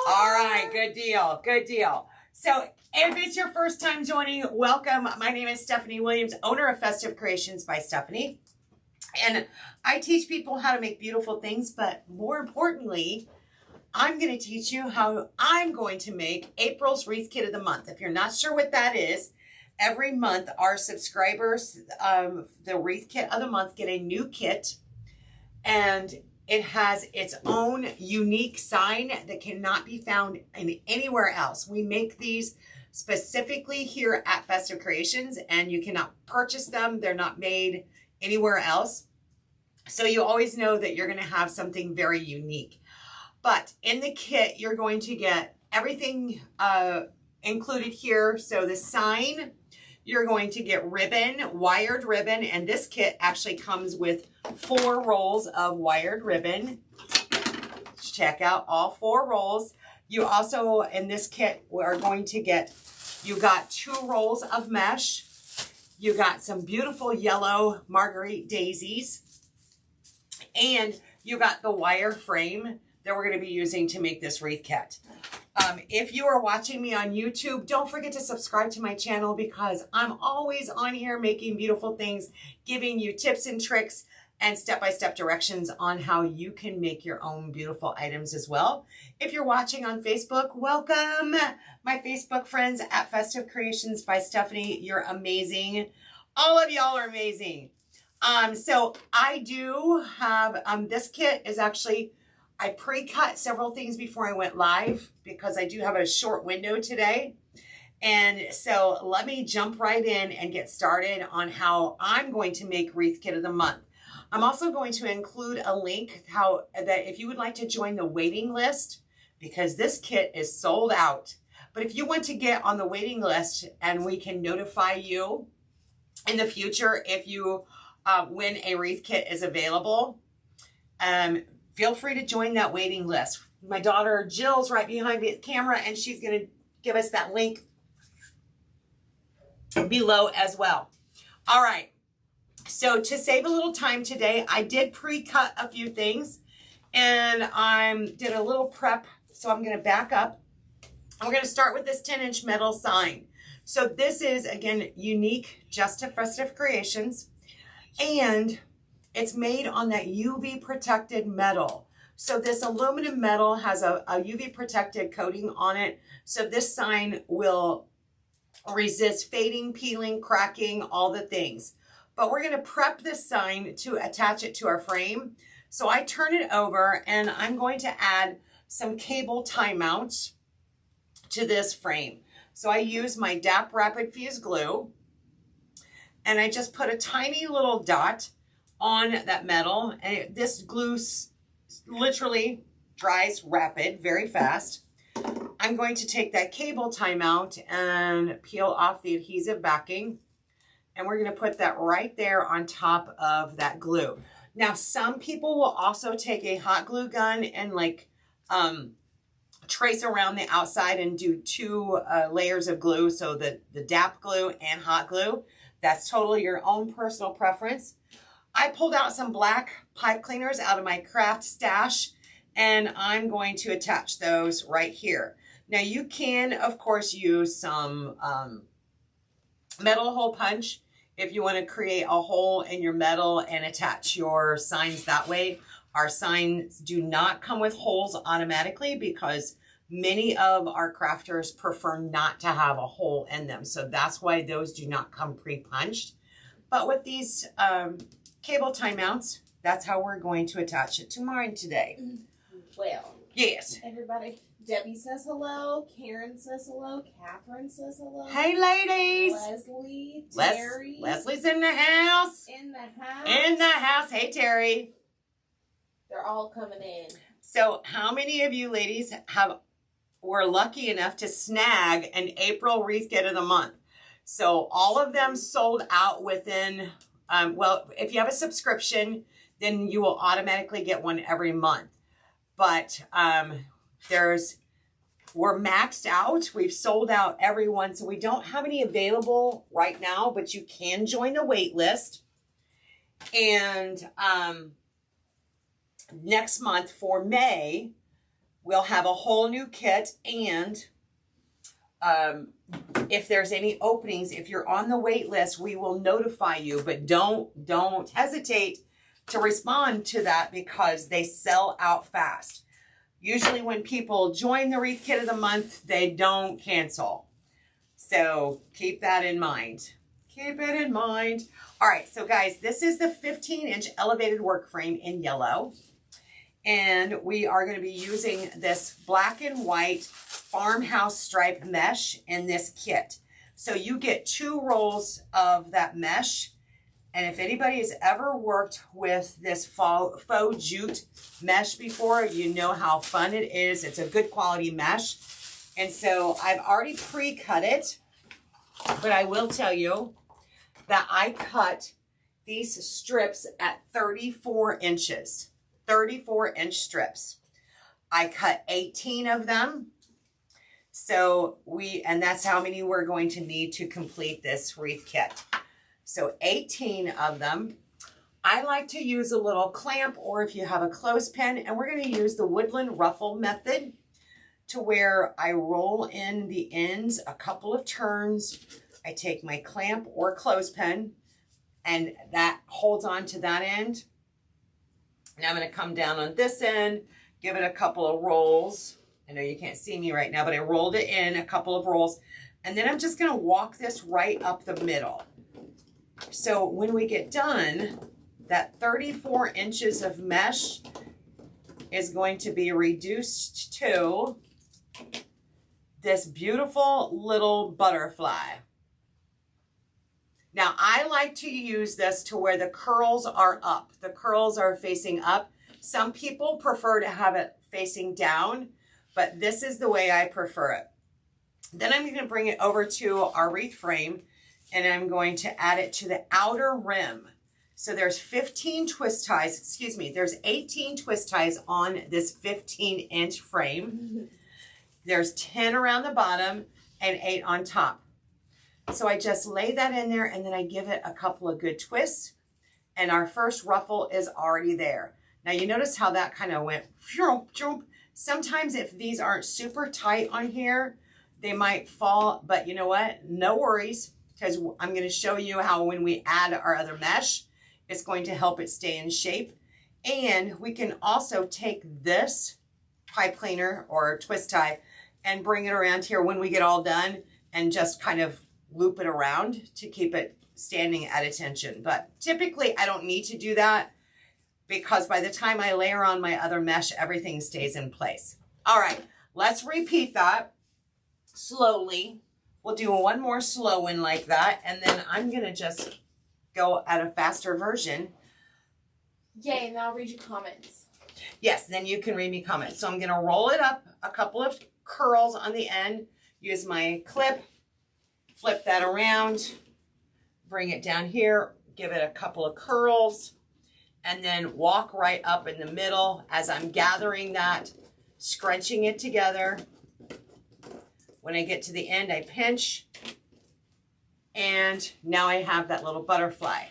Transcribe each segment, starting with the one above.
All right, good deal, good deal. So if it's your first time joining, welcome. My name is Stephanie Williams, owner of Festive Creations by Stephanie. And I teach people how to make beautiful things, but more importantly, I'm going to teach you how I'm going to make April's Wreath Kit of the Month. If you're not sure what that is, every month our subscribers, the Wreath Kit of the Month, get a new kit, and it has its own unique sign that cannot be found anywhere else. We make these specifically here at Festive Creations, and you cannot purchase them. They're not made anywhere else. So you always know that you're going to have something very unique. But in the kit, you're going to get everything included here. So the sign, you're going to get ribbon, wired ribbon, and this kit actually comes with 4 rolls of wired ribbon. Check out all 4 rolls. You also, in this kit, are going to get, you got 2 rolls of mesh. You got some beautiful yellow Marguerite daisies. And you got the wire frame that we're going to be using to make this wreath kit. If you are watching me on YouTube, don't forget to subscribe to my channel because I'm always on here making beautiful things, giving you tips and tricks and step-by-step directions on how you can make your own beautiful items as well. If you're watching on Facebook, welcome my Facebook friends at Festive Creations by Stephanie. You're amazing. All of y'all are amazing. So I do have, this kit is actually, I pre-cut several things before I went live because I do have a short window today. And so let me jump right in and get started on how I'm going to make Wreath Kit of the Month. I'm also going to include a link that if you would like to join the waiting list, because this kit is sold out. But if you want to get on the waiting list and we can notify you in the future if you when a wreath kit is available, feel free to join that waiting list. My daughter Jill's right behind the camera and she's going to give us that link below as well. All right. So to save a little time today, I did pre-cut a few things and I did a little prep. So I'm going to back up. I'm going to start with this 10-inch metal sign. So this is, again, unique just to Festive Creations. And it's made on that UV protected metal. So this aluminum metal has a UV protected coating on it. So this sign will resist fading, peeling, cracking, all the things. But we're going to prep this sign to attach it to our frame. So I turn it over and I'm going to add some cable tie mounts to this frame. So I use my DAP Rapid Fuse glue and I just put a tiny little dot on that metal. And this glue literally dries rapid, very fast. I'm going to take that cable tie mount and peel off the adhesive backing. And we're going to put that right there on top of that glue. Now, some people will also take a hot glue gun and like trace around the outside and do 2 layers of glue. So the DAP glue and hot glue. That's totally your own personal preference. I pulled out some black pipe cleaners out of my craft stash and I'm going to attach those right here. Now you can, of course, use some metal hole punch if you want to create a hole in your metal and attach your signs that way. Our signs do not come with holes automatically because many of our crafters prefer not to have a hole in them. So that's why those do not come pre-punched. But with these cable tie mounts, that's how we're going to attach it to mine today. Well, yes. Everybody, Debbie says hello, Karen says hello, Catherine says hello. Hey, ladies. Leslie, Terry. Leslie's in the house. In the house. In the house. Hey, Terry. They're all coming in. So how many of you ladies were lucky enough to snag an April Wreath Kit of the Month? So all of them sold out within, well, if you have a subscription, then you will automatically get one every month. But we're maxed out. We've sold out every one. So we don't have any available right now, but you can join the wait list. And next month for May, we'll have a whole new kit. And if there's any openings, if you're on the wait list, we will notify you, but don't hesitate to respond to that because they sell out fast. Usually when people join the wreath kit of the month, they don't cancel. So keep that in mind. Keep it in mind. All right, so guys, this is the 15-inch elevated work frame in yellow. And we are going to be using this black and white farmhouse stripe mesh in this kit. So you get 2 rolls of that mesh. And if anybody has ever worked with this faux jute mesh before, you know how fun it is. It's a good quality mesh. And so I've already pre-cut it, but I will tell you that I cut these strips at 34 inches. 34-inch strips. I cut 18 of them. So and that's how many we're going to need to complete this wreath kit. So 18 of them. I like to use a little clamp, or if you have a clothespin, and we're going to use the woodland ruffle method to where I roll in the ends a couple of turns. I take my clamp or clothespin, and that holds on to that end. Now I'm going to come down on this end, give it a couple of rolls. I know you can't see me right now, but I rolled it in a couple of rolls. And then I'm just going to walk this right up the middle. So when we get done, that 34 inches of mesh is going to be reduced to this beautiful little butterfly. Now, I like to use this to where the curls are up. The curls are facing up. Some people prefer to have it facing down, but this is the way I prefer it. Then I'm going to bring it over to our wreath frame, and I'm going to add it to the outer rim. So there's 15 twist ties, excuse me, there's 18 twist ties on this 15-inch frame. There's 10 around the bottom and 8 on top. So I just lay that in there, and then I give it a couple of good twists, and our first ruffle is already there. Now you notice how that kind of went. Sometimes if these aren't super tight on here, they might fall, but you know what? No worries, because I'm going to show you how when we add our other mesh, it's going to help it stay in shape. And we can also take this pipe cleaner or twist tie and bring it around here when we get all done and just kind of loop it around to keep it standing at attention. But typically I don't need to do that because by the time I layer on my other mesh, everything stays in place. All right, let's repeat that slowly. We'll do one more slow one like that, and then I'm gonna just go at a faster version. Yay, and I'll read you comments. Yes, then you can read me comments. So I'm gonna roll it up a couple of curls on the end, use my clip, flip that around, bring it down here, give it a couple of curls, and then walk right up in the middle as I'm gathering that, scrunching it together. When I get to the end, I pinch, and now I have that little butterfly.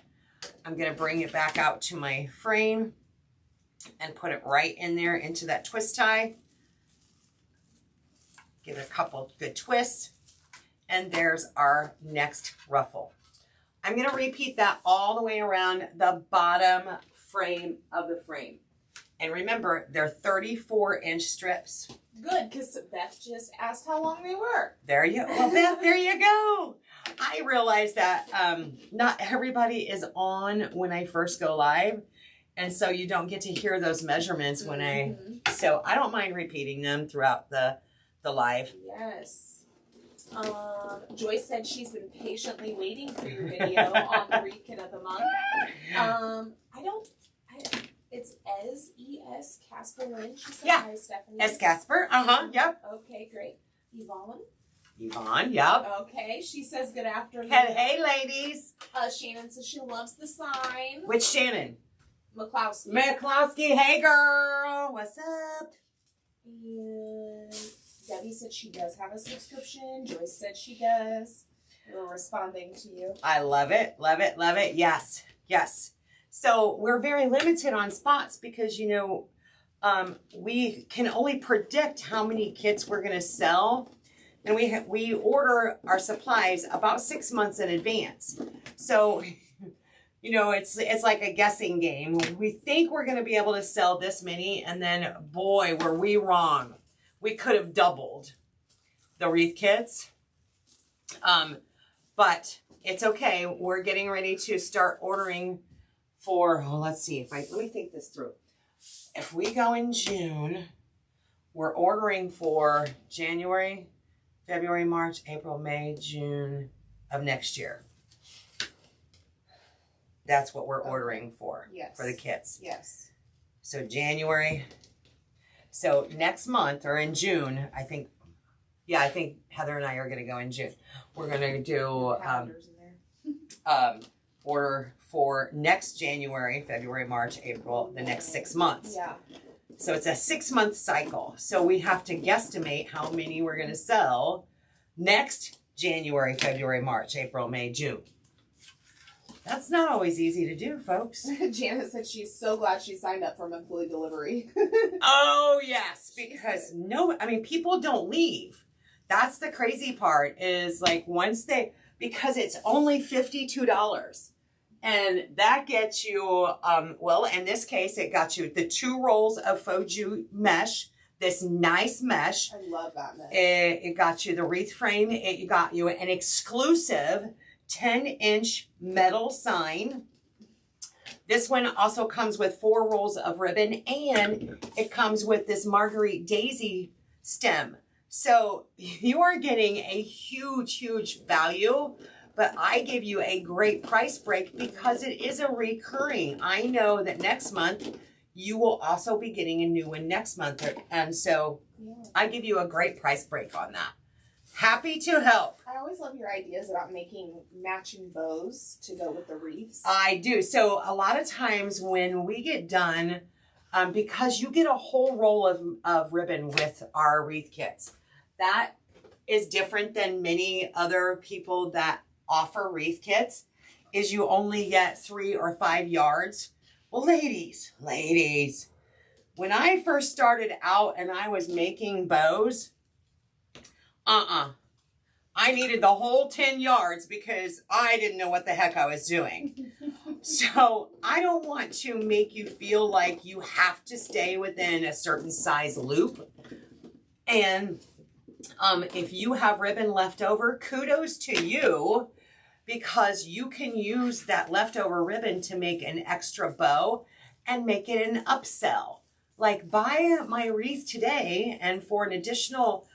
I'm going to bring it back out to my frame and put it right in there into that twist tie. Give it a couple good twists, and there's our next ruffle. I'm going to repeat that all the way around the bottom frame of the frame. And remember, they're 34-inch strips. Good, because Beth just asked how long they were. There you go. Well, Beth, there you go. I realized that not everybody is on when I first go live. And so you don't get to hear those measurements when so I don't mind repeating them throughout the live. Yes. Joyce said she's been patiently waiting for your video on the wreath kit of the month. It's E.S. Casper Lynn. She said, yeah. Hi, Stephanie. S. Casper. Yep. Okay, great. Yvonne, yep. Okay, she says good afternoon. Hey, ladies. Shannon says she loves the sign. Which Shannon? McCloskey. McCloskey. Hey, girl. What's up? And Debbie said she does have a subscription. Joyce said she does. We're responding to you. I love it. Love it. Love it. Yes. Yes. So we're very limited on spots because, you know, we can only predict how many kits we're going to sell. And we order our supplies about 6 months in advance. So, you know, it's like a guessing game. We think we're going to be able to sell this many, and then, boy, were we wrong. We could have doubled the wreath kits. But it's okay. We're getting ready to start ordering for, let's see, let me think this through. If we go in June, we're ordering for January, February, March, April, May, June of next year. That's what we're ordering for. Yes. For the kits. Yes. So January. So next month or in June, I think Heather and I are going to go in June. We're going to do order for next January, February, March, April, the next 6 months. Yeah. So it's a 6-month cycle. So we have to guesstimate how many we're going to sell next January, February, March, April, May, June. That's not always easy to do, folks. Janet said she's so glad she signed up for monthly delivery. Oh, yes, because people don't leave. That's the crazy part is like because it's only $52. And that gets you, in this case, it got you the 2 rolls of faux jute mesh, this nice mesh. I love that mesh. It got you the wreath frame. It got you an exclusive 10-inch metal sign. This one also comes with 4 rolls of ribbon, and it comes with this Marguerite daisy stem. So you are getting a huge, huge value. But I give you a great price break because it is a recurring. I know that next month you will also be getting a new one next month. And so I give you a great price break on that. Happy to help. I always love your ideas about making matching bows to go with the wreaths. I do. So a lot of times when we get done, because you get a whole roll of ribbon with our wreath kits, that is different than many other people that offer wreath kits, is you only get 3 or 5 yards. Well, ladies, when I first started out and I was making bows, I needed the whole 10 yards because I didn't know what the heck I was doing. So I don't want to make you feel like you have to stay within a certain size loop. And if you have ribbon left over, kudos to you, because you can use that leftover ribbon to make an extra bow and make it an upsell. Like, buy my wreath today, and for an additional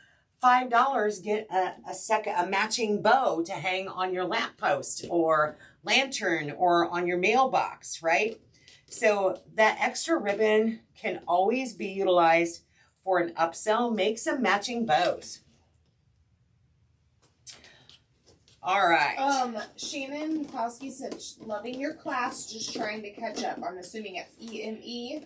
$5, get a matching bow to hang on your lamppost or lantern or on your mailbox, right? So that extra ribbon can always be utilized for an upsell. Make some matching bows. All right. Shannon Klosky said, loving your class, just trying to catch up. I'm assuming at EME.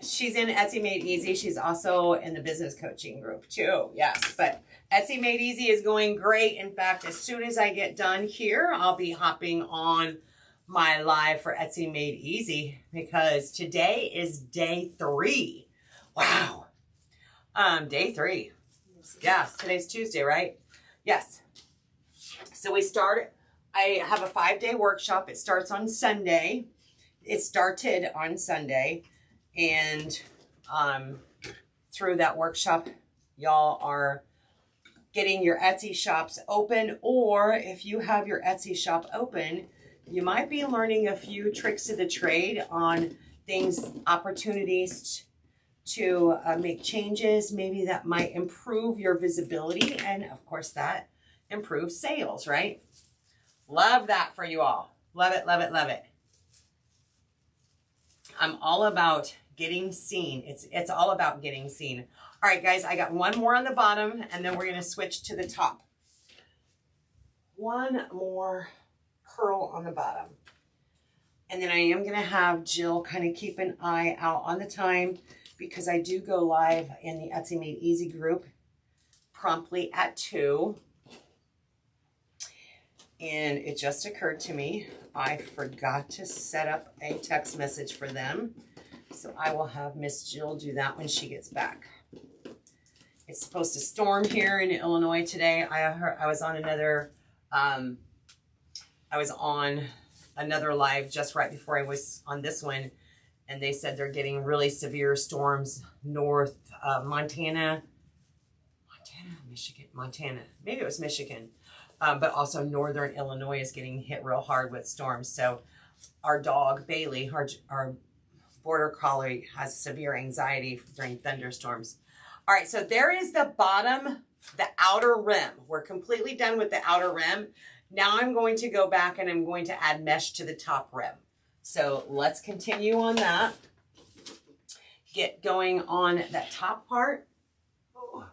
She's in Etsy Made Easy. She's also in the business coaching group too. Yes, but Etsy Made Easy is going great. In fact, as soon as I get done here, I'll be hopping on my live for Etsy Made Easy because today is day 3. Wow. Day 3. Yeah, today's Tuesday, right? Yes. So I have a 5-day workshop. It starts on Sunday. It started on Sunday. And through that workshop, y'all are getting your Etsy shops open. Or if you have your Etsy shop open, you might be learning a few tricks of the trade on things, opportunities to make changes. Maybe that might improve your visibility. And of course that improve sales, right? Love that for you all. Love it, love it, love it. I'm all about getting seen. It's all about getting seen. All right, guys, I got one more on the bottom, and then we're going to switch to the top. One more curl on the bottom. And then I am going to have Jill kind of keep an eye out on the time because I do go live in the Etsy Made Easy group promptly at 2. And it just occurred to me, I forgot to set up a text message for them. So I will have Miss Jill do that when she gets back. It's supposed to storm here in Illinois today. I was on another live just right before I was on this one, and they said they're getting really severe storms north of Montana, Montana. Maybe it was Michigan, but also northern Illinois is getting hit real hard with storms. So our dog Bailey, our border collie, has severe anxiety during thunderstorms. All right, so there is the bottom, the outer rim. We're completely done with the outer rim. Now I'm going to go back and I'm going to add mesh to the top rim. So let's continue on that. Get going on that top part. Oh.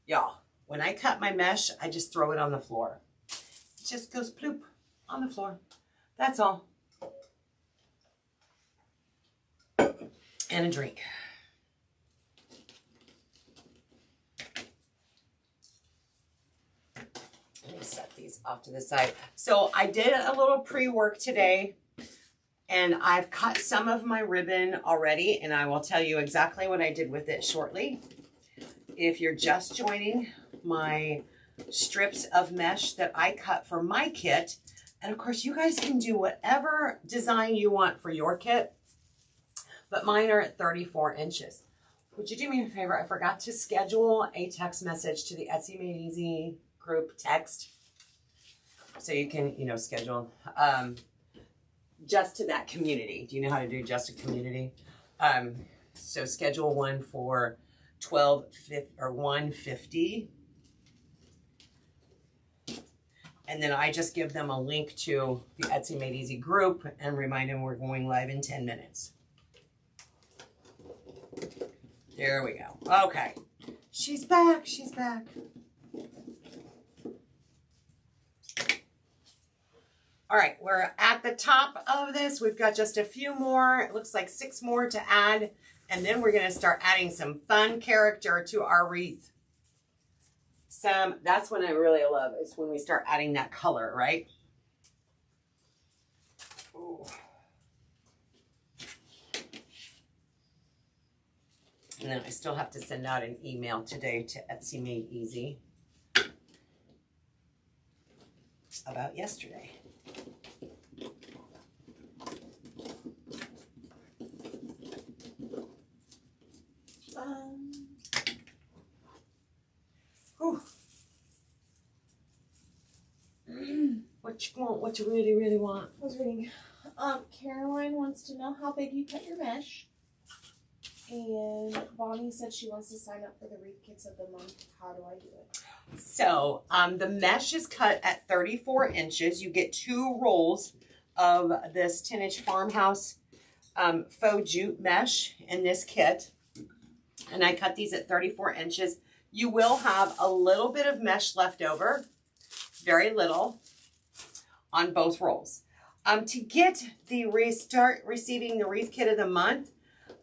Y'all, when I cut my mesh, I just throw it on the floor. It just goes ploop on the floor. That's all. And a drink. Let me set these off to the side. So I did a little pre-work today, and I've cut some of my ribbon already, and I will tell you exactly what I did with it shortly. If you're just joining, my strips of mesh that I cut for my kit, and of course you guys can do whatever design you want for your kit, but mine are at 34 inches. Would you do me a favor? I forgot to schedule a text message to the Etsy Made Easy group text. So you can, schedule just to that community. Do you know how to do just a community? So schedule one for 150. And then I just give them a link to the Etsy Made Easy group and remind them we're going live in 10 minutes. There we go. Okay. She's back. She's back. All right, we're at the top of this. We've got just a few more. It looks like 6 more to add. And then we're going to start adding some fun character to our wreath. That's when I really love is when we start adding that color, right? Ooh. And then I still have to send out an email today to Etsy Made Easy about yesterday. What you want? What you really, really want? I was reading. Caroline wants to know how big you cut your mesh. And Bonnie said she wants to sign up for the Wreath Kits of the Month. How do I do it? So the mesh is cut at 34 inches. You get 2 rolls of this 10-inch farmhouse faux jute mesh in this kit. And I cut these at 34 inches. You will have a little bit of mesh left over, very little, on both rolls. To get start receiving the Wreath Kit of the Month,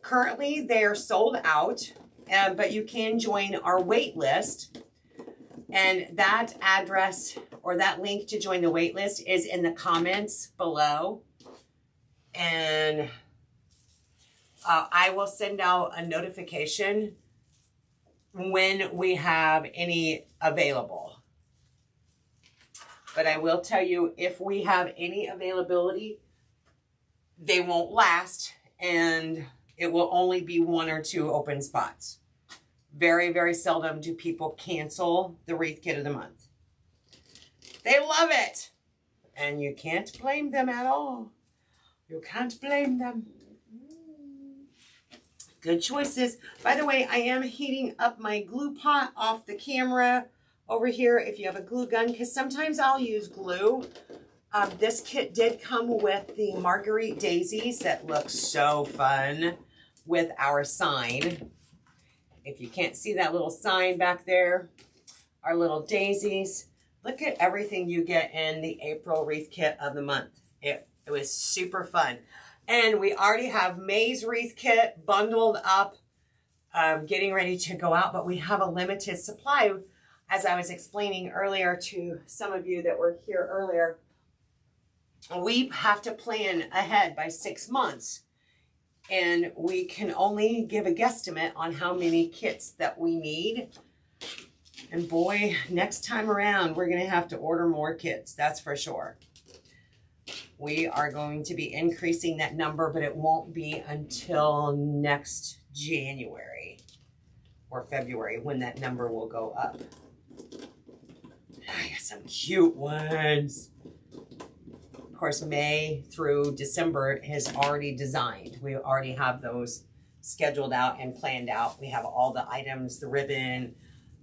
currently they are sold out, but you can join our wait list. And that address or that link to join the wait list is in the comments below. And I will send out a notification when we have any available. But I will tell you, if we have any availability, they won't last, and it will only be 1 or 2 open spots. Very, very seldom do people cancel the Wreath Kit of the Month. They love it, and you can't blame them at all. You can't blame them. Good choices. By the way, I am heating up my glue pot off the camera over here if you have a glue gun, because sometimes I'll use glue. This kit did come with the Marguerite daisies that look so fun with our sign. If you can't see that little sign back there, our little daisies. Look at everything you get in the April Wreath Kit of the Month. It was super fun. And we already have May's Wreath Kit bundled up, getting ready to go out, but we have a limited supply. As I was explaining earlier to some of you that were here earlier, we have to plan ahead by 6 months. and we can only give a guesstimate on how many kits that we need. And boy, next time around, we're going to have to order more kits. That's for sure. We are going to be increasing that number, but it won't be until next January or February when that number will go up. I got some cute ones. Of course, May through December is already designed. We already have those scheduled out and planned out. We have all the items, the ribbon,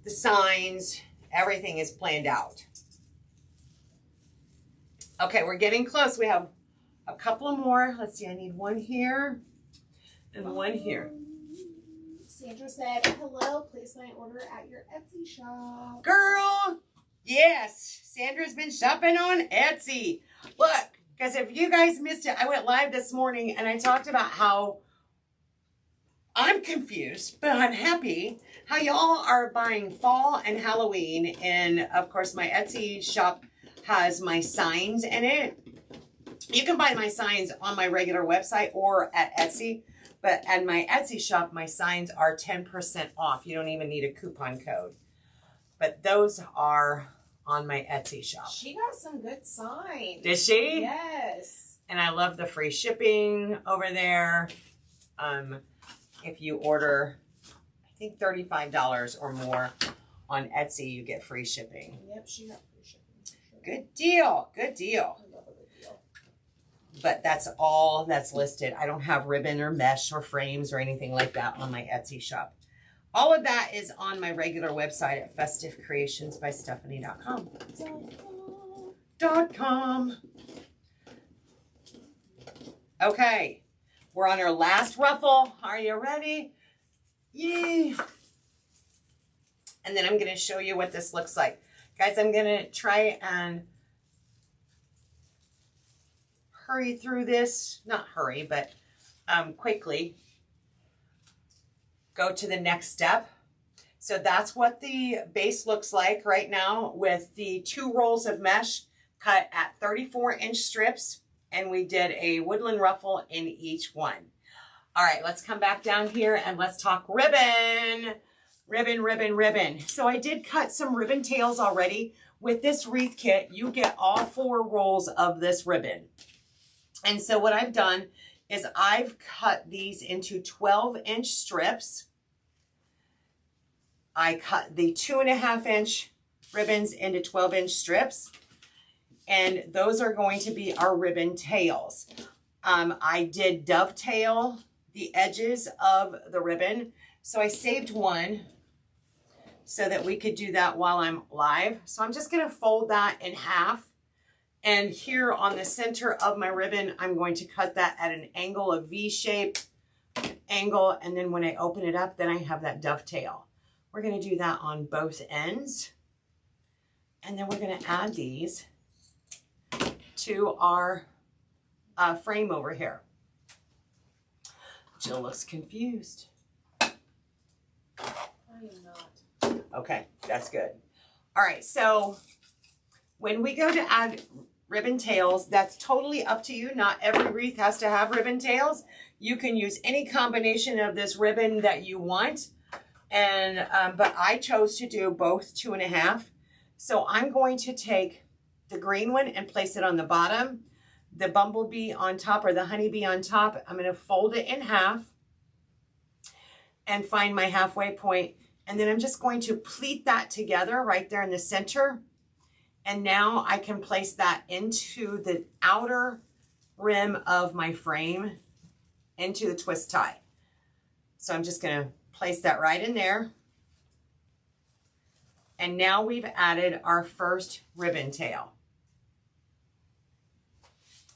the signs, everything is planned out. Okay, we're getting close. We have a couple more. Let's see, I need one here and one here. Sandra said, hello, place my order at your Etsy shop. Girl, yes, Sandra's been shopping on Etsy. Look, because if you guys missed it, I went live this morning and I talked about how I'm confused, but I'm happy how y'all are buying fall and Halloween. And of course, my Etsy shop has my signs in it. You can buy my signs on my regular website or at Etsy, but at my Etsy shop, my signs are 10% off. You don't even need a coupon code. But those are on my Etsy shop. She got some good signs. Did she? Yes. And I love the free shipping over there. If you order, I think $35 or more on Etsy, you get free shipping. Yep, she got free shipping. Good deal. Good deal. I love a good deal. But that's all that's listed. I don't have ribbon or mesh or frames or anything like that on my Etsy shop. All of that is on my regular website at festivecreationsbystephanie.com. Okay, we're on our last ruffle. Are you ready? Yay! And then I'm going to show you what this looks like. Guys, I'm going to try and hurry through this. Not hurry, but quickly go to the next step. So that's what the base looks like right now with the 2 rolls of mesh cut at 34-inch strips. And we did a woodland ruffle in each one. All right, let's come back down here and let's talk ribbon. Ribbon, ribbon, ribbon. So I did cut some ribbon tails already. With this wreath kit, you get all 4 rolls of this ribbon. And so what I've done is I've cut these into 12-inch strips. I cut the 2.5-inch ribbons into 12-inch strips. And those are going to be our ribbon tails. I did dovetail the edges of the ribbon. So I saved one so that we could do that while I'm live. So I'm just going to fold that in half. And here on the center of my ribbon, I'm going to cut that at an angle, a V-shape angle. And then when I open it up, then I have that dovetail. We're going to do that on both ends. And then we're going to add these to our frame over here. Jill looks confused. I am not. Okay, that's good. All right, so when we go to add ribbon tails, that's totally up to you. Not every wreath has to have ribbon tails. You can use any combination of this ribbon that you want. And but I chose to do both 2.5. So I'm going to take the green one and place it on the bottom, the bumblebee on top or the honeybee on top. I'm going to fold it in half and find my halfway point. And then I'm just going to pleat that together right there in the center. And now I can place that into the outer rim of my frame into the twist tie. So I'm just going to place that right in there. And now we've added our first ribbon tail.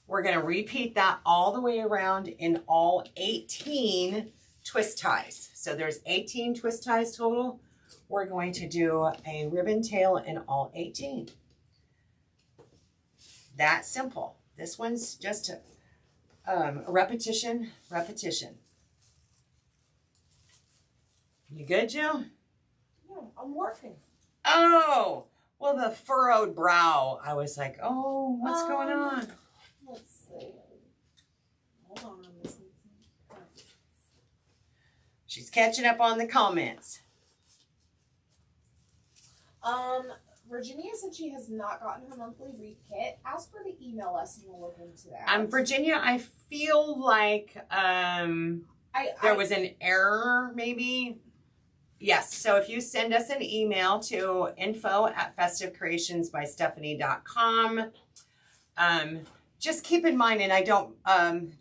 We're going to repeat that all the way around in all 18 twist ties. So there's 18 twist ties total. We're going to do a ribbon tail in all 18. That simple. This one's just a repetition. You good, Jill? Yeah, I'm working. Oh, well, the furrowed brow. I was like, oh, what's going on? Let's see. Hold on, I'm missing something. She's catching up on the comments. Virginia said she has not gotten her monthly wreath kit. Ask her to email us and we'll look into that. Virginia, I feel like there was an error maybe. Yes, so if you send us an email to info@festivecreationsbystephanie.com, just keep in mind, and I don't,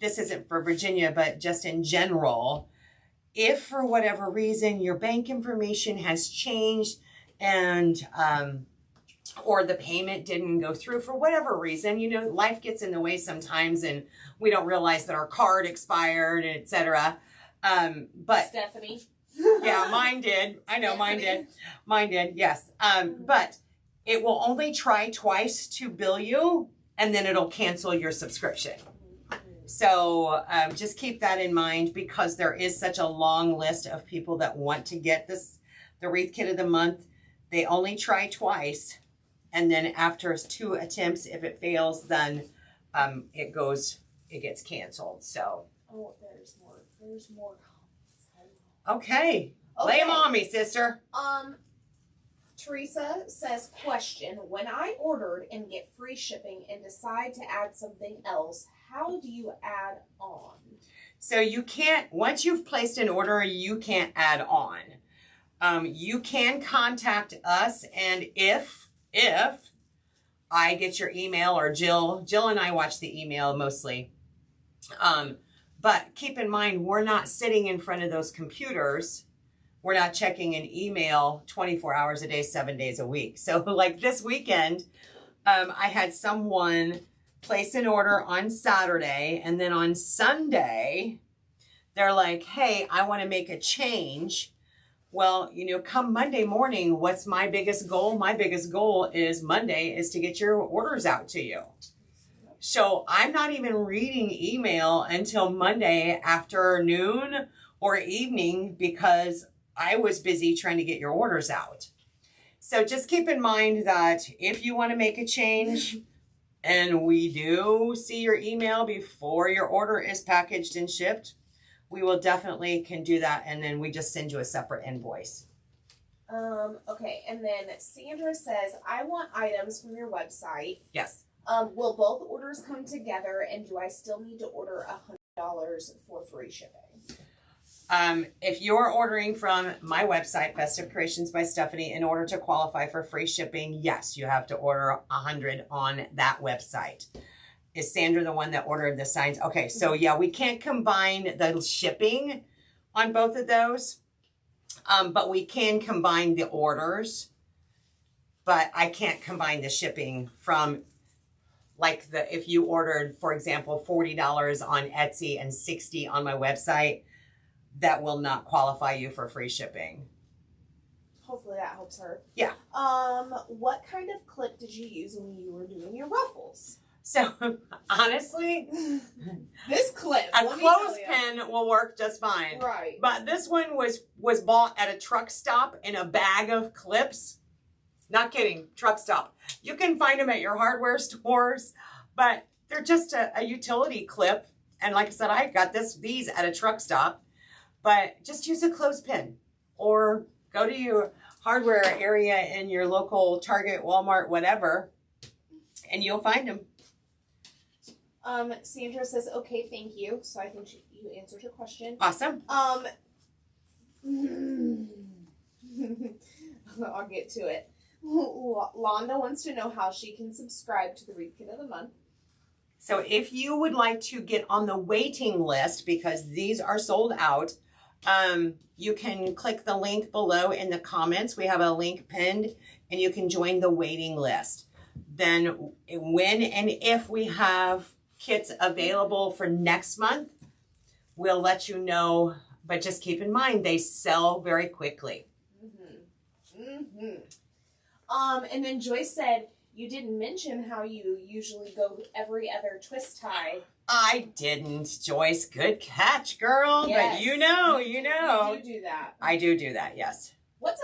this isn't for Virginia, but just in general, if for whatever reason your bank information has changed and or the payment didn't go through for whatever reason, you know, life gets in the way sometimes and we don't realize that our card expired, etc. But Stephanie. yeah, mine did. I know mine did. Mine did, yes. But it will only try twice to bill you and then it'll cancel your subscription. So just keep that in mind because there is such a long list of people that want to get the wreath kit of the month. They only try twice. And then after 2 attempts, if it fails, then it gets canceled. So. Oh, there's more. Okay. Lay them on me, sister. Teresa says, question, when I ordered and get free shipping and decide to add something else, how do you add on? So you can't, once you've placed an order, you can't add on. You can contact us, and if I get your email, or Jill and I watch the email mostly. But keep in mind, we're not sitting in front of those computers. We're not checking an email 24 hours a day, 7 days a week. So like this weekend, I had someone place an order on Saturday, and then on Sunday, they're like, hey, I want to make a change. Well, you know, come Monday morning, what's my biggest goal? My biggest goal is Monday is to get your orders out to you. So I'm not even reading email until Monday afternoon or evening because I was busy trying to get your orders out. So just keep in mind that if you want to make a change and we do see your email before your order is packaged and shipped, we will definitely can do that, and then we just send you a separate invoice. Okay, and then Sandra says, I want items from your website. Yes. Will both orders come together, and do I still need to order $100 for free shipping? If you're ordering from my website, Festive Creations by Stephanie, in order to qualify for free shipping, yes, you have to order $100 on that website. Is Sandra the one that ordered the signs? Okay, so yeah, we can't combine the shipping on both of those, but we can combine the orders, but I can't combine the shipping from, like, if you ordered, for example, $40 on Etsy and $60 on my website, that will not qualify you for free shipping. Hopefully that helps her. Yeah. What kind of clip did you use when you were doing your ruffles? So, honestly, this clip, a clothespin will work just fine. Right. But this one was bought at a truck stop in a bag of clips. Not kidding, truck stop. You can find them at your hardware stores, but they're just a utility clip. And like I said, I got these at a truck stop. But just use a clothespin or go to your hardware area in your local Target, Walmart, whatever, and you'll find them. Sandra says, okay, thank you. So I think you answered her question. Awesome. I'll get to it. Londa wants to know how she can subscribe to the Wreath Kit of the Month. So if you would like to get on the waiting list, because these are sold out, you can click the link below in the comments. We have a link pinned, and you can join the waiting list. Then when and if we have kits available for next month, we'll let you know. But just keep in mind, they sell very quickly. And then Joyce said, you didn't mention how you usually go every other twist tie. I didn't, Joyce. Good catch, girl. Yes. But you know. You do that. I do that, yes. What's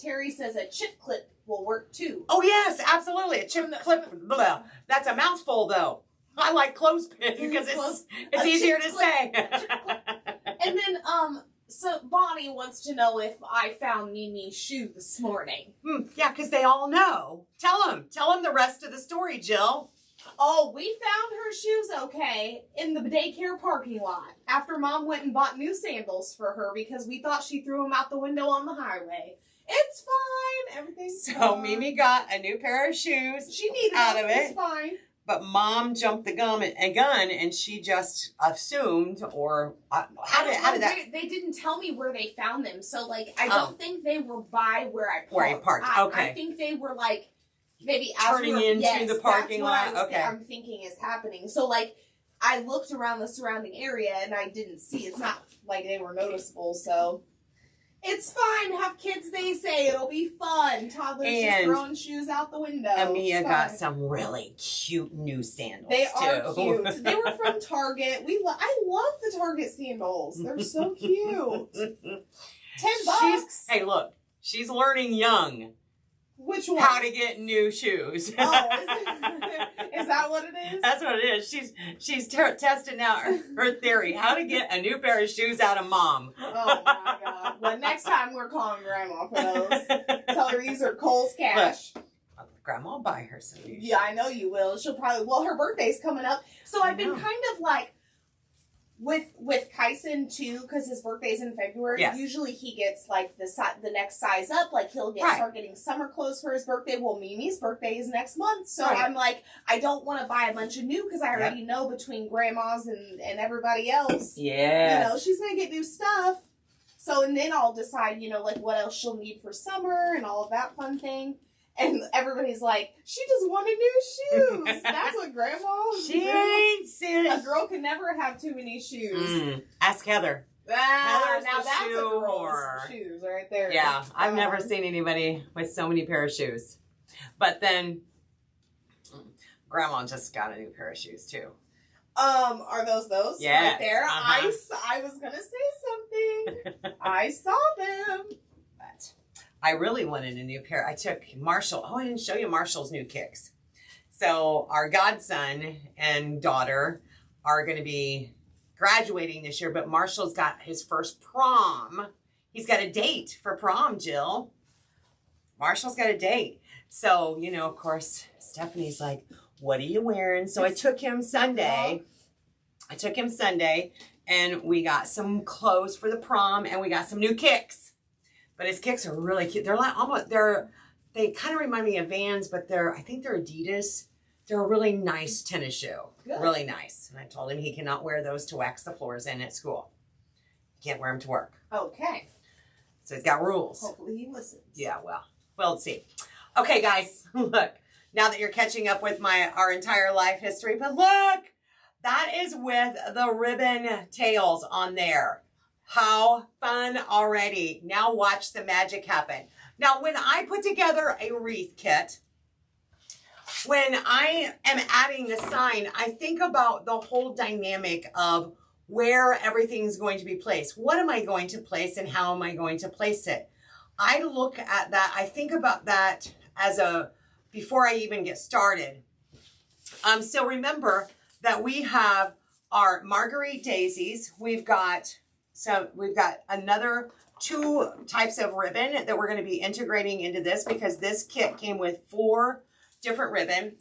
Terry says a chip clip will work too. Oh, yes, absolutely. A chip clip. Blah. That's a mouthful, though. I like clothespin because it's easier to say. And then, so Bonnie wants to know if I found Mimi's shoe this morning. Yeah, because they all know. Tell them the rest of the story, Jill. Oh, we found her shoes okay in the daycare parking lot after Mom went and bought new sandals for her because we thought she threw them out the window on the highway. It's fine. Everything's fine. So Mimi got a new pair of shoes. She needed out of it. It's fine. But Mom jumped the gun, and she just assumed, or how did that? They didn't tell me where they found them, so like I don't think they were by where I parked. Where I parked. Okay. I think they were like maybe turning into the parking lot. Okay. I'm thinking is happening. So like I looked around the surrounding area and I didn't see. It's not like they were noticeable. So it's fine. Have kids, they say. It'll be fun. Toddlers just throwing shoes out the window. Amia got some really cute new sandals. They too. are cute. They were from Target. I love the Target sandals. They're so cute. $10. Hey, look. She's learning young. Which one? How to get new shoes. Oh, is that what it is? That's what it is. She's testing out her theory. How to get a new pair of shoes out of Mom. Oh my God. Well, next time we're calling Grandma for those. Tell her these are Cole's cash. Look, Grandma will buy her some new shoes. Yeah, I know you will. She'll probably, well, her birthday's coming up. So I've been kind of like, with Kyson too, because his birthday's in February. Yes. Usually he gets like the next size up. Like he'll start getting summer clothes for his birthday. Well, Mimi's birthday is next month, so I'm like, I don't want to buy a bunch of new because I already know between grandmas and everybody else. Yeah. You know, she's gonna get new stuff. So and then I'll decide, like what else she'll need for summer and all of that fun thing. And everybody's like, she just wanted new shoes. That's what Grandma. She ain't serious. A girl can never have too many shoes. Ask Heather. Heather's now that's a girl's shoes right there. Yeah, I've never seen anybody with so many pair of shoes. But then, Grandma just got a new pair of shoes too. Are those yes, right there? Uh-huh. I was gonna say something. I saw them. I really wanted a new pair. I took Marshall. Oh, I didn't show you Marshall's new kicks. So our godson and daughter are going to be graduating this year, but Marshall's got his first prom. He's got a date for prom, Jill. Marshall's got a date. So, of course, Stephanie's like, what are you wearing? So I took him Sunday. And we got some clothes for the prom, and we got some new kicks. But his kicks are really cute. They're like they kind of remind me of Vans, but I think they're Adidas. They're a really nice tennis shoe. Good. Really nice. And I told him he cannot wear those to wax the floors in at school. He can't wear them to work. Okay. So he's got rules. Hopefully he listens. Yeah, well, we'll see. Okay, guys, look. Now that you're catching up with our entire life history, but look, that is with the ribbon tails on there. How fun already. Now watch the magic happen. Now, when I put together a wreath kit, when I am adding the sign, I think about the whole dynamic of where everything's going to be placed. What am I going to place and how am I going to place it? I look at that. I think about that before I even get started. So remember that we have our Marguerite daisies. We've got another 2 types of ribbon that we're going to be integrating into this because this kit came with 4 different ribbon,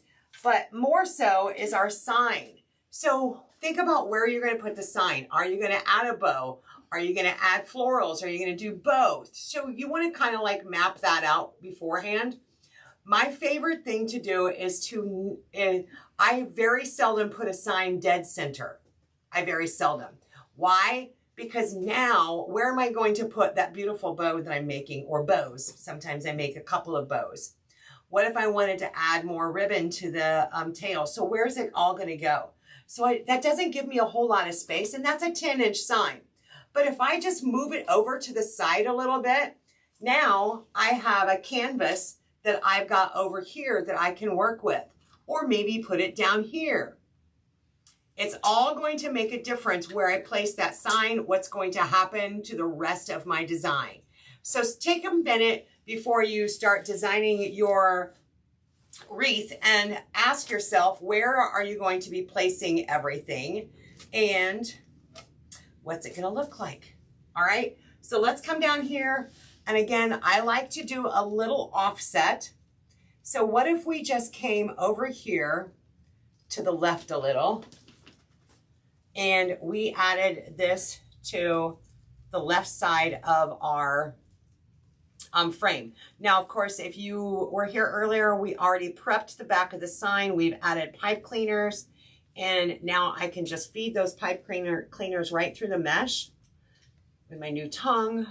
but more so is our sign. So think about where you're going to put the sign. Are you going to add a bow? Are you going to add florals? Are you going to do both? So you want to kind of like map that out beforehand. My favorite thing to do is I very seldom put a sign dead center. I very seldom. Why? Because now, where am I going to put that beautiful bow that I'm making, or bows? Sometimes I make a couple of bows. What if I wanted to add more ribbon to the tail? So where's it all going to go? So that doesn't give me a whole lot of space, and that's a 10-inch sign. But if I just move it over to the side a little bit, now I have a canvas that I've got over here that I can work with, or maybe put it down here. It's all going to make a difference where I place that sign, what's going to happen to the rest of my design. So take a minute before you start designing your wreath and ask yourself, where are you going to be placing everything? And what's it gonna look like? All right, so let's come down here. And again, I like to do a little offset. So what if we just came over here to the left a little and we added this to the left side of our frame. Now, of course, if you were here earlier, we already prepped the back of the sign. We've added pipe cleaners, and now I can just feed those pipe cleaners right through the mesh with my new tongue.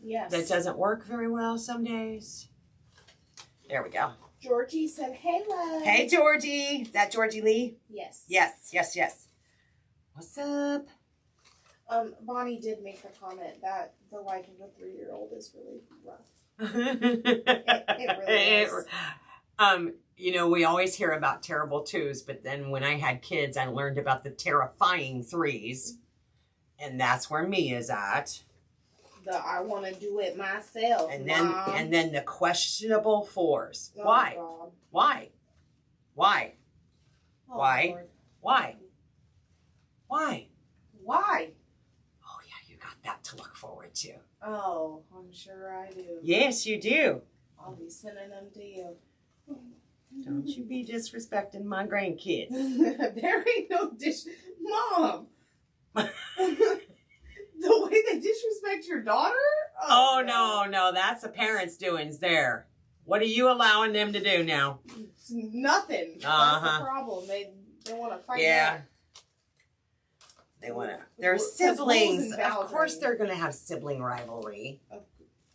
Yes. That doesn't work very well some days. There we go. Georgie said, hey, love. Hey, Georgie. Is that Georgie Lee? Yes. Yes, yes, yes. What's up? Bonnie did make the comment that the life of a 3-year-old is really rough. It really is. You know, we always hear about terrible 2s, but then when I had kids, I learned about the terrifying 3s. And that's where me is at. I want to do it myself. And then the questionable 4s. Oh, Why? God. Why? Why? Oh, Why? Lord. Why? Why? Why? Oh yeah, you got that to look forward to. Oh, I'm sure I do. Yes, you do. I'll be sending them to you. Don't you be disrespecting my grandkids. There ain't no Mom! The way they disrespect your daughter? Oh, no, that's a parent's doings there. What are you allowing them to do now? Nothing. Uh-huh. That's the problem. They want to fight. Yeah. Back. They want to. They're siblings. Of course they're going to have sibling rivalry.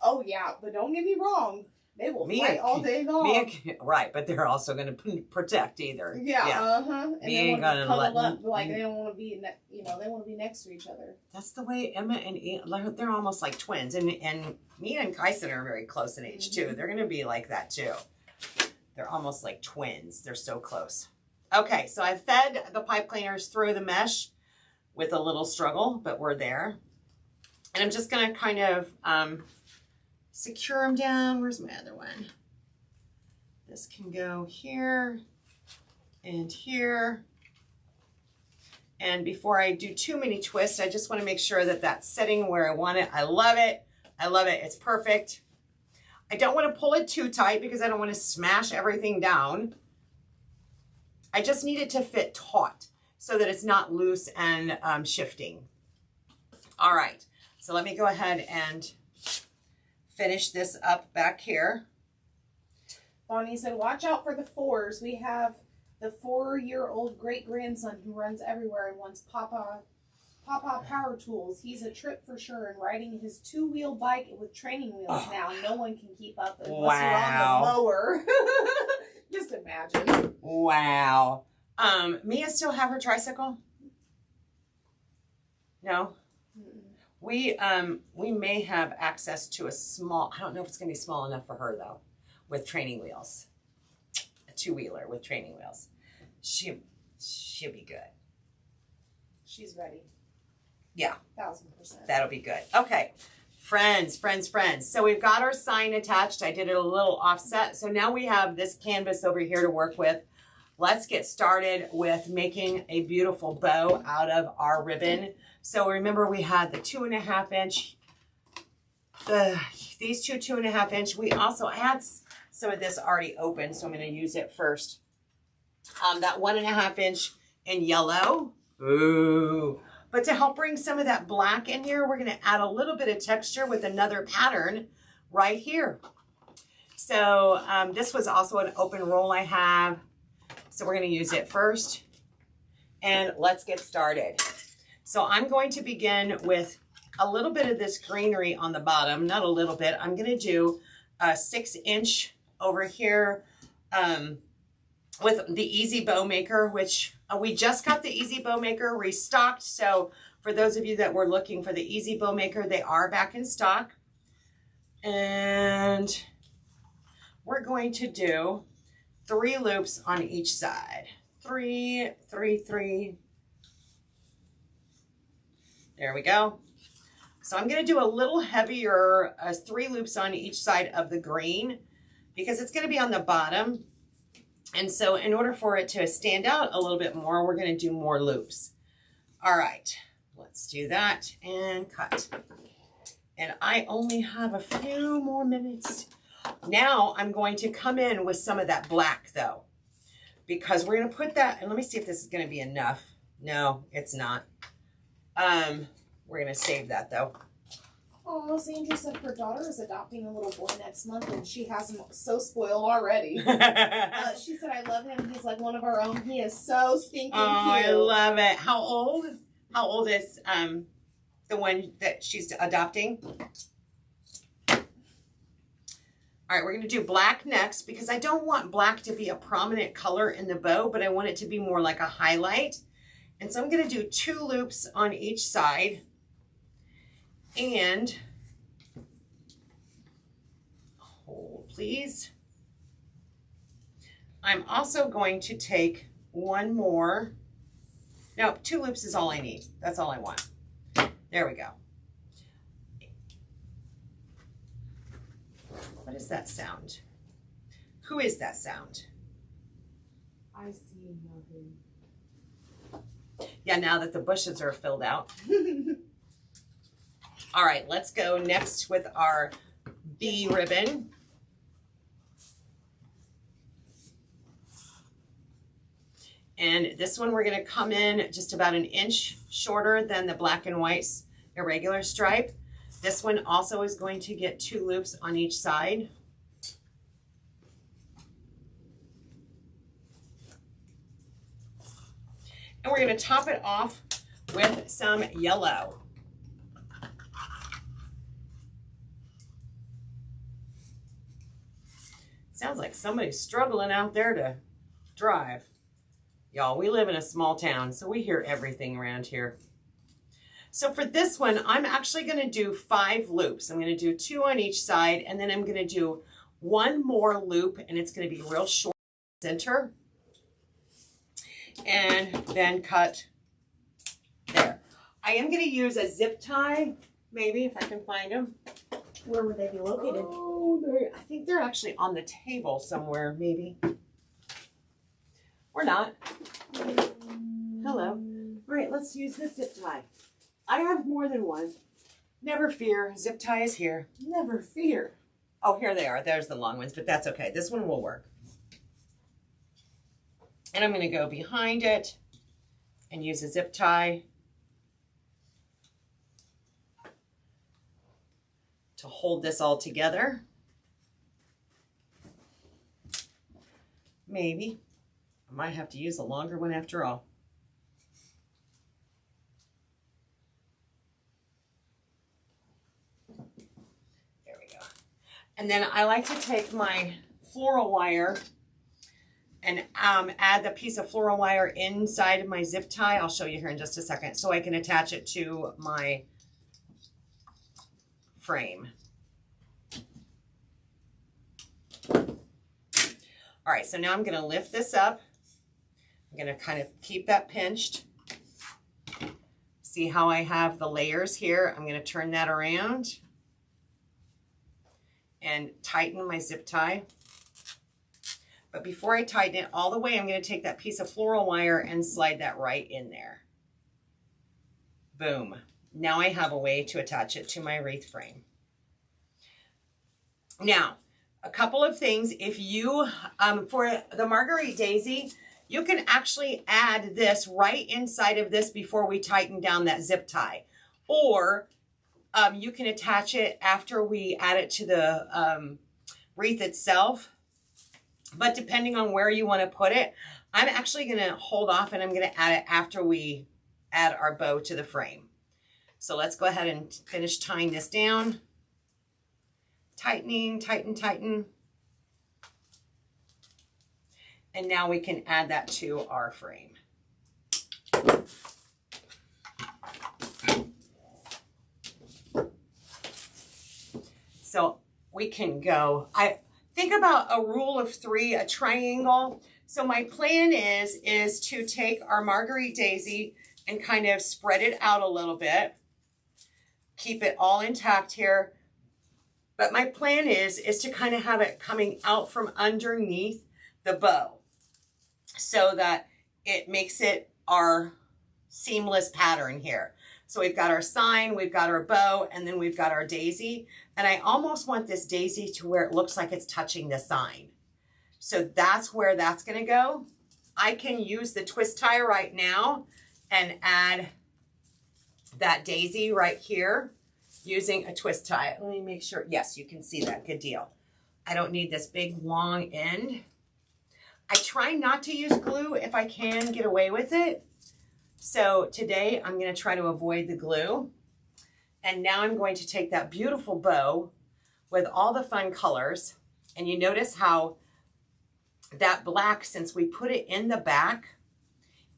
Oh, yeah. But don't get me wrong. They will fight all day long. Right, but they're also going to protect either. Yeah, uh-huh. And they ain't going to let up, like they don't want to be, they want to be next to each other. That's the way Emma and Ian, they're almost like twins. And Mia and Kyson are very close in age, too. They're going to be like that, too. They're almost like twins. They're so close. Okay, so I fed the pipe cleaners through the mesh with a little struggle, but we're there. And I'm just going to kind of secure them down. Where's my other one? This can go here and here. And before I do too many twists, I just want to make sure that that's sitting where I want it. I love it. I love it. It's perfect. I don't want to pull it too tight because I don't want to smash everything down. I just need it to fit taut so that it's not loose and shifting. All right, so let me go ahead and finish this up back here. Bonnie said, watch out for the 4s. We have the 4-year-old great-grandson who runs everywhere and wants Papa power tools. He's a trip for sure and riding his 2-wheel bike with training wheels now. No one can keep up unless you're on the mower. Just imagine. Wow. Mia still have her tricycle? No? We may have access to a small, I don't know if it's going to be small enough for her though, with training wheels. A 2-wheeler with training wheels. She'll be good. She's ready. Yeah. 1000%. That'll be good. Okay. Friends. So we've got our sign attached. I did it a little offset. So now we have this canvas over here to work with. Let's get started with making a beautiful bow out of our ribbon. So remember we had the 2.5 inch, these 2.5 inch. We also had some of this already open, so I'm going to use it first. That 1.5 inch in yellow. Ooh. But to help bring some of that black in here, we're going to add a little bit of texture with another pattern right here. So this was also an open roll I have. So we're going to use it first. And let's get started. So I'm going to begin with a little bit of this greenery on the bottom. Not a little bit. I'm going to do a 6 inch over here with the Easy Bow Maker, which we just got the Easy Bow Maker restocked. So for those of you that were looking for the Easy Bow Maker, they are back in stock. And we're going to do 3 loops on each side. 3, 3, 3. There we go. So I'm going to do a little heavier 3 loops on each side of the green because it's going to be on the bottom. And so in order for it to stand out a little bit more, we're going to do more loops. All right, Let's do that and cut. And I only have a few more minutes. Now I'm going to come in with some of that black though, because we're going to put that, and let me see if this is going to be enough. No, it's not. We're going to save that though. Oh, Sandra said her daughter is adopting a little boy next month, and she has him so spoiled already. She said, I love him. He's like one of our own. He is so stinking cute. I love it. How old? How old is the one that she's adopting? All right, we're going to do black next because I don't want black to be a prominent color in the bow, but I want it to be more like a highlight. And so I'm going to do 2 loops on each side. And hold, please. I'm also going to take one more. No, 2 loops is all I need. That's all I want. There we go. What is that sound? Who is that sound? I see nothing. Yeah, now that the bushes are filled out. All right, let's go next with our bee ribbon. And this one we're going to come in just about an inch shorter than the black and white irregular stripe. This one also is going to get 2 loops on each side. And we're going to top it off with some yellow. Sounds like somebody's struggling out there to drive. Y'all, we live in a small town, so we hear everything around here. So for this one, I'm actually going to do 5 loops. I'm going to do 2 on each side, and then I'm going to do 1 more loop, and it's going to be real short center. And then cut there. I am going to use a zip tie, maybe, if I can find them. Where would they be located? Oh, I think they're actually on the table somewhere, maybe. Or not. Hello. All right, let's use this zip tie. I have more than one. Never fear, zip tie is here. Never fear. Oh, here they are. There's the long ones, but that's okay. This one will work. And I'm going to go behind it and use a zip tie to hold this all together. Maybe. I might have to use a longer one after all. There we go. And then I like to take my floral wire and add the piece of floral wire inside of my zip tie. I'll show you here in just a second so I can attach it to my frame. All right, so now I'm going to lift this up. I'm going to kind of keep that pinched. See how I have the layers here? I'm going to turn that around and tighten my zip tie. But before I tighten it all the way, I'm going to take that piece of floral wire and slide that right in there. Boom. Now I have a way to attach it to my wreath frame. Now, a couple of things. If you, for the Marguerite Daisy, you can actually add this right inside of this before we tighten down that zip tie. Or you can attach it after we add it to the wreath itself. But depending on where you want to put it, I'm actually going to hold off and I'm going to add it after we add our bow to the frame. So let's go ahead and finish tying this down. Tightening, tighten, tighten. And now we can add that to our frame. So we can go, think about a rule of 3, a triangle. So my plan is to take our Marguerite Daisy and kind of spread it out a little bit. Keep it all intact here. But my plan is to kind of have it coming out from underneath the bow so that it makes it our seamless pattern here. So we've got our sign, we've got our bow, and then we've got our daisy. And I almost want this daisy to where it looks like it's touching the sign. So that's where that's gonna go. I can use the twist tie right now and add that daisy right here using a twist tie. Let me make sure, yes, you can see that, good deal. I don't need this big long end. I try not to use glue if I can get away with it. So today I'm gonna try to avoid the glue. And now I'm going to take that beautiful bow with all the fun colors. And you notice how that black, since we put it in the back,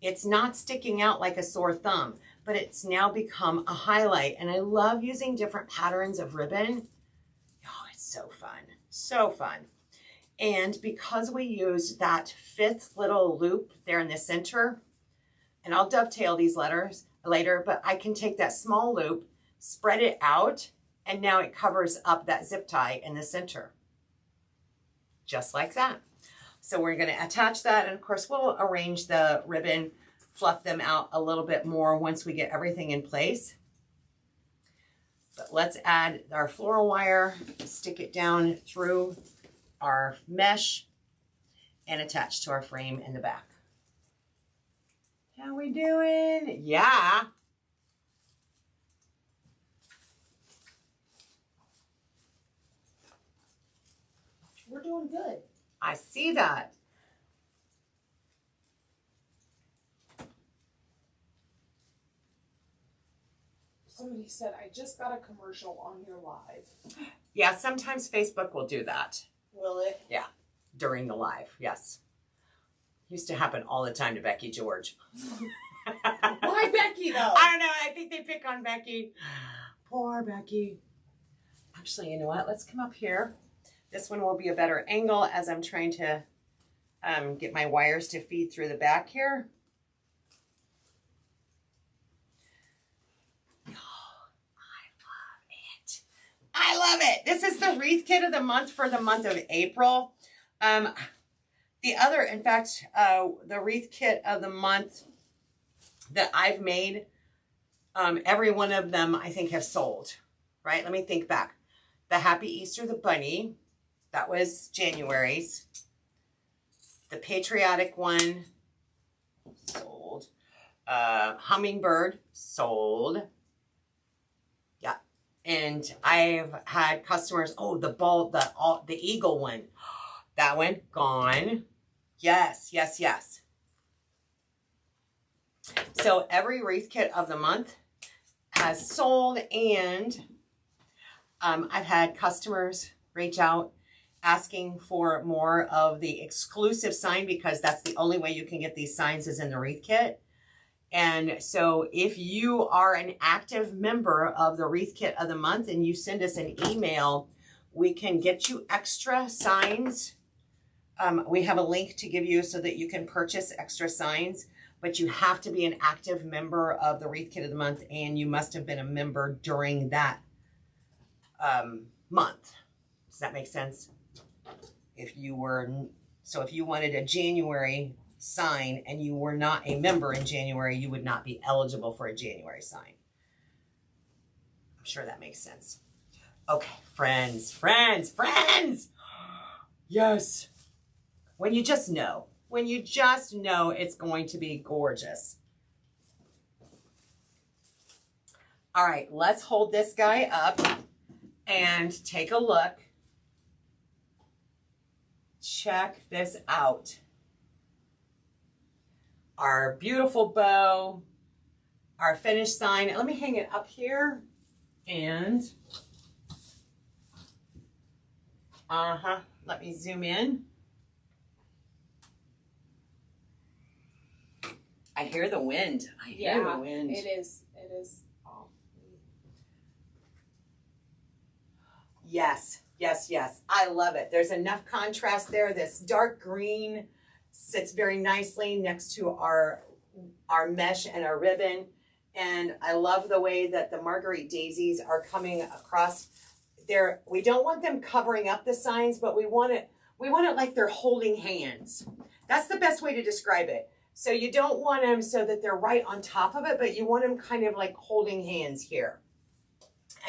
it's not sticking out like a sore thumb, but it's now become a highlight. And I love using different patterns of ribbon. Oh, it's so fun, so fun. And because we used that 5th little loop there in the center, and I'll dovetail these letters later, but I can take that small loop, spread it out, and now it covers up that zip tie in the center. Just like that. So we're gonna attach that, and of course we'll arrange the ribbon, fluff them out a little bit more once we get everything in place. But let's add our floral wire, stick it down through our mesh, and attach to our frame in the back. How we doing? Yeah. We're doing good. I see that. Somebody said, I just got a commercial on your live. Yeah, sometimes Facebook will do that. Will it? Yeah, during the live, yes. Used to happen all the time to Becky George. Why Becky, though? I don't know. I think they pick on Becky. Poor Becky. Actually, you know what? Let's come up here. This one will be a better angle as I'm trying to get my wires to feed through the back here. Oh, I love it. This is the wreath kit of the month for the month of April. The other, in fact, the wreath kit of the month that I've made, every one of them I think have sold, right? Let me think back. The Happy Easter, the bunny, that was January's. The patriotic one, sold. Hummingbird, sold. Yeah. And I've had customers, oh, the eagle one, that one, gone. Yes, yes, yes. So every wreath kit of the month has sold, and I've had customers reach out asking for more of the exclusive sign, because that's the only way you can get these signs is in the wreath kit. And so if you are an active member of the wreath kit of the month and you send us an email, we can get you extra signs. We have a link to give you so that you can purchase extra signs, but you have to be an active member of the wreath kit of the month, and you must have been a member during that month. Does that make sense? If you wanted a January sign and you were not a member in January, you would not be eligible for a January sign. I'm sure that makes sense. Okay, friends. Yes. When you just know it's going to be gorgeous. All right, let's hold this guy up and take a look. Check this out. Our beautiful bow, our finished sign. Let me hang it up here and let me zoom in. I hear the wind. I hear the wind. It is. Yes. I love it. There's enough contrast there. This dark green sits very nicely next to our mesh and our ribbon. And I love the way that the Marguerite daisies are coming across there. We don't want them covering up the signs, but we want it like they're holding hands. That's the best way to describe it. So you don't want them so that they're right on top of it, but you want them kind of like holding hands here.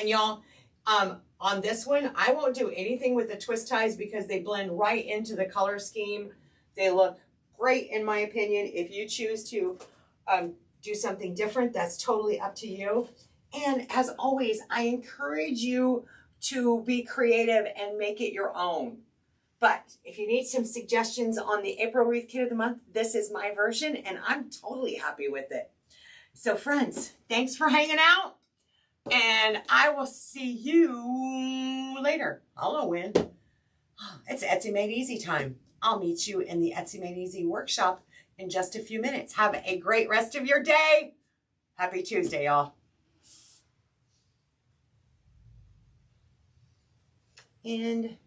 And y'all, on this one, I won't do anything with the twist ties because they blend right into the color scheme. They look great in my opinion. If you choose to do something different, that's totally up to you. And as always, I encourage you to be creative and make it your own. But if you need some suggestions on the April Wreath Kit of the Month, this is my version and I'm totally happy with it. So friends, thanks for hanging out and I will see you later. I don't know when. It's Etsy Made Easy time. I'll meet you in the Etsy Made Easy workshop in just a few minutes. Have a great rest of your day. Happy Tuesday, y'all. And